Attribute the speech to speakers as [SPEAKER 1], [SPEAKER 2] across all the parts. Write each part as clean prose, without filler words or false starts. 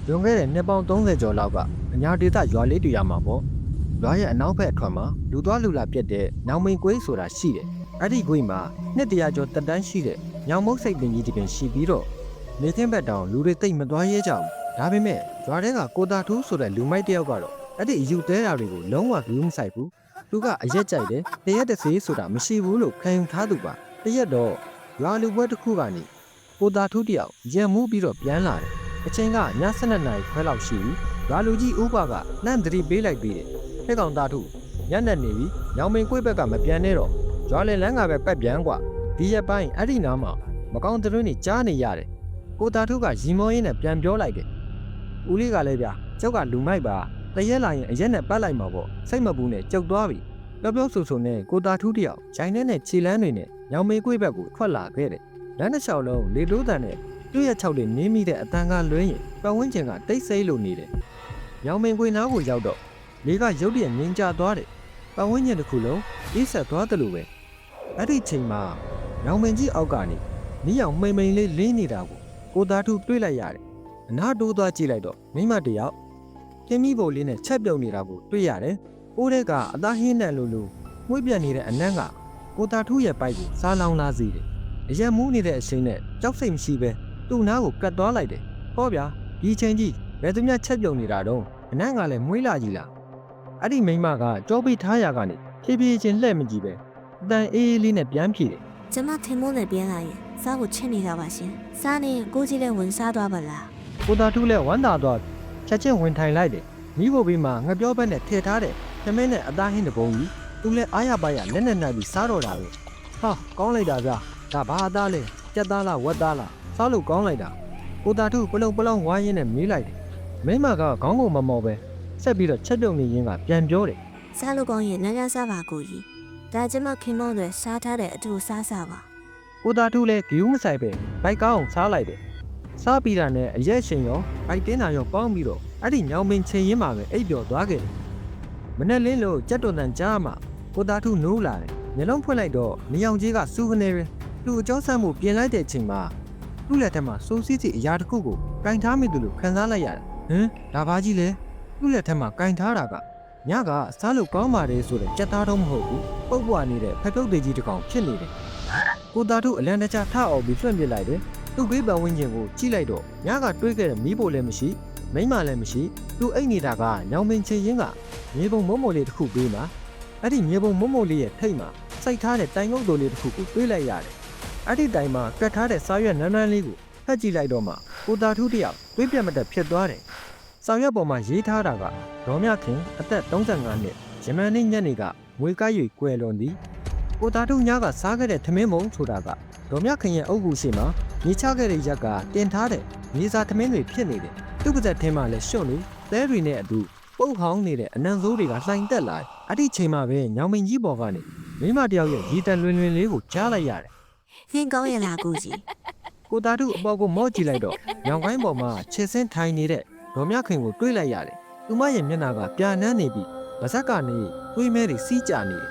[SPEAKER 1] လွန်ခဲ့တဲ့နှစ်ပေါင်း30ကျော်လောက်ကအညာဒေသရွာလေးတွေရမှာပေါ့ရွာရဲ့အနောက်ဘက်အထွတ်မှာလူသွားလူလာပြက်တဲ့နောင်မင်ကွေးဆိုတာရှိတယ်အဲ့ဒီကွေးမှာနှစ်တရာကျော်တက်တန်းရှိတဲ့ညောင်မုတ်စိတ်ပင်ကြီးတစ်ပင်ရှိပြီးတော့နေသင်းဘက်တောင်လူတွေတိတ်မသွားရဲကြဘူးဒါပေမဲ့ရွာထဲကကိုတာထူးဆိုတဲ့လူမိုက်တယောက်ကတော့အဲ့ဒီအယူတဲတာတွေကိုလုံးဝဂရုမစိုက်ဘူးသူကအရက်ကြိုက်တယ်တရက်တစ်စေးဆိုတာမရှိဘူးလို့ခံယူထားသူပါတရက်တော့ရွာလူပွဲတစ်ခုကနေကိုတာထူးတယောက်ရံမှုပြီးတော့ပြန်လာတယ်အချိန်ကည7:00နာရီခွဲလောက်ရှိပြီရွာလူကြီးဥပကနှမ်းသတိပေးလိုက်ပြီးတယ်ဟဲ့ကောင်တာထူးညနေနေပြီညောင်မင်ကွေးဘက်ကမပြန်နဲ့တော့ရွာလေလန်းကပဲပတ်ပြန်กว่าဒီရက်ပိုင်းအဲ့ဒီနားမှာမကောင်းတဲ့တွင်းတွေကြားနေရတယ်ကိုတာထူးကရီမောရင်းနဲ့ပြန်ပြောလိုက်တယ်ဦးလေးကလည်းဗျာကျောက်ကလူမိုက်ပါတရက်လာရင်အရက်နဲ့ပတ်လိုက်မှာပေါ့စိတ်မပူနဲ့ကြောက်သွားပြီပြောဆူနဲ့ကိုတာထူးတယောက်ဂျိုင်းနဲ့ခြေလန်းတွေနဲ့ညောင်မေကွေးဘက်ကိုထွက်လာခဲ့တယ်လမ်းတစ်လျှောက်လုံးလေတိုးတန်နဲ့သူ့ရဲ့6လေးနင်းမိတဲ့အတန်ကလွှင်းရင်ပတ်ဝန်းကျင်ကတိတ်ဆိတ်လို့နေတယ်ညောင်မင်ကွေးနားကိုရောက်တော့လေကရုတ်တရက်ငင်းကျသွားတယ်ပတ်ဝန်းကျင်တစ်ခုလုံးအေးဆက်သွားတယ်လို့ပဲအဲ့ဒီချိန်မှာညောင်မင်ကြီးအောက်ကနေနီးအောင်မှိန်လေးလင်းနေတာကိုတာထူးတွေ့လိုက်ရတယ်အနာတိုးသွားကြည့်လိုက်တော့မိမတယောက်ပြင်းမိပုံလေးနဲ့ချက်ပြုံနေတာကိုတွေ့ရတယ်။အိုးတဲ့ကအသားဟင်းနဲ့လိုမှုပြက်နေတဲ့အနံ့ကကိုတာထူးရဲ့ပိုက်ကိုစားလောင်လာစေတယ်။အရက်မူးနေတဲ့အချိန်နဲ့ကြောက်စိတ်မရှိပဲသူ့နားကိုကတ်သွားလိုက်တယ်။ဟောဗျာဒီချိန်ကြီးဘယ်သူများချက်ပြုံနေတာတော့အနံ့ကလည်းမွေးလာကြီးလား။အဲ့ဒီမိမကကြောပိထားရကနေဖြည်းဖြည်းချင်းလှည့်မကြည့်ပဲအတန်အေးလေးနဲ့ပြန်ဖြေတယ်
[SPEAKER 2] ။ကျမထင်မိုးနဲ့ပြန်လာရင်စားကိုချက်နေတာပါရှင်။စားနေကိုကြီးလည်းဝင်စားသွားပါလား
[SPEAKER 1] ။ကိုတာထူးလည်းဝမ်းသာသွားချက်ချင်းဝင်ထိုင်လိုက်တယ်။မိဖို့ပြီးမှငပြောဘက်နဲ့ထည့်ထားတယ်။သမင်းနဲ့အသားဟင်းတစ်ပုံကြီးသူလည်းအားရပါရလက်နဲ့နိုင်ပြီးစားတော့တာပဲဟာကောင်းလိုက်တာဗျာဒါဘာအသားလဲကြက်သားလားဝက်သားလားစားလို့ကောင်းလိုက်တာကိုတာထုပလုံဝိုင်းရင်းနဲ့မေးလိုက်တယ်မိမကခေါင်းကိုမမော်ပဲဆက်ပြီးတော့ချက်ပြုံနေရင်းကပြန်ပြောတယ်
[SPEAKER 2] စားလို့ကောင်းရင်လမ်းကစားပါကိုကြီးဒါကျမခင်မောတွေစားထားတဲ့အတူစားပါ
[SPEAKER 1] ကိုတာထုလည်းဂီယူးမဆိုင်ပဲဘိုက်ကောင်းအောင်စားလိုက်တယ်စားပြီးတာနဲ့အရက်ရှင်ရောဘိုက်တင်းတာရောပေါင်းပြီးတော့အဲ့ဒီညောင်မင်းချိန်ရင်းမှာပဲအိပ်ပျော်သွားခဲ့တယ်မနဲ့လင်းလို့ကြက်တော်တန်ကြားမှကိုတာထုနိုးလာတယ်မျက်လုံးဖွင့်လိုက်တော့နေအောင်ကြီးကစူကနေပဲသူ့အကြောင်းဆန်းမှုပြင်လိုက်တဲ့ချိန်မှာသူ့လက်ထက်မှာစိုးစီးစီအရာတစ်ခုကိုကင်ထားမိသူလို့ခံစားလိုက်ရတယ်ဟမ်ဒါဘာကြီးလဲသူ့လက်ထက်မှာကင်ထားတာကညကစားလို့ကောင်းပါတယ်ဆိုတဲ့ကြက်သားတော့မဟုတ်ဘူးပုတ်ပွားနေတဲ့ဖက်ပြုတ်သေးကြီးတစ်ကောင်ဖြစ်နေတယ်ကိုတာထုအလန်တကြားထအောင်ပြီးလွှင့်ပစ်လိုက်တယ်သူ့ဘေးပတ်ဝန်းကျင်ကိုကြည့်လိုက်တော့ညကတွေးခဲ့တဲ့မီးပိုလည်းမရှိမိမလည်းမရှိသူအိတ်နေတာကညောင်မင်းချင်းရင်းကမြေပုံမုံမို့လေးတစ်ခုပေးမှာအဲ့ဒီမြေပုံမုံမို့လေးရဲ့ထိတ်မှာစိုက်ထားတဲ့တိုင်ငုတ်တော်လေးတစ်ခုကိုတွေးလိုက်ရတယ်အဲ့ဒီတိုင်မှာကတ်ထားတဲ့စာရွက်နန်းနန်းလေးကိုဖတ်ကြည့်လိုက်တော့မှကိုတာထုတယောက်တွေးပြတ်မတက်ဖြစ်သွားတယ်စာရွက်ပေါ်မှာရေးထားတာကဒေါ်မြခင်အသက်35နှစ်ယမန်နေ့ညနေကငွေကား၍ကွယ်လွန်သည်ကိုတာထုညကစားခဲ့တဲ့ထမင်းမုံဆိုတာကဒေါ်မြခင်ရဲ့အုပ်ကူရှိမှာမြေချခဲ့တဲ့ရက်ကတင်ထားတဲ့မြေစာထမင်းတွေဖြစ်နေတယ်သူ့ပါဇက်ထဲမှာလည်းရှုံနေသဲတွေနဲ့အတူပုတ်ဟောင်းနေတဲ့အနံဆိုးတွေကလှိုင်တက်လာတယ်အဲ့ဒီချိန်မှာပဲညောင်မင်းကြီးပေါ်ကနေမိမတယောက်ရဲ့ရီတန်လွင်လေးကိုကြားလိုက်ရတယ်
[SPEAKER 2] ဟင်းကောင်းရလားကိုကြီး
[SPEAKER 1] ကိုတာထုအပေါ်ကိုမော့ကြည့်လိုက်တော့ညောင်ကိုင်းပေါ်မှာခြေစင်းထိုင်နေတဲ့ဒေါ်မြခင်ကိုတွေးလိုက်ရတယ်သူမရဲ့မျက်နှာကပြာနန်းနေပြီးပါဇက်ကနေတွေးမဲတွေစီးကြနေတယ်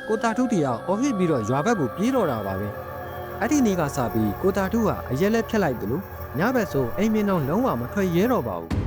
[SPEAKER 1] ကိုတာထုတယောက်အော်ဟစ်ပြီးတော့ရွာဘက်ကိုပြေးတော့တာပါပဲအဲ့ဒီနေ့ကစပြီးကိုတာထုကအရက်လက်ဖြတ်လိုက်တယ်လို့ညဘက်ဆိုအိမ်မင်းတော့လုံးဝမထွက်ရဲတော့ပါဘူး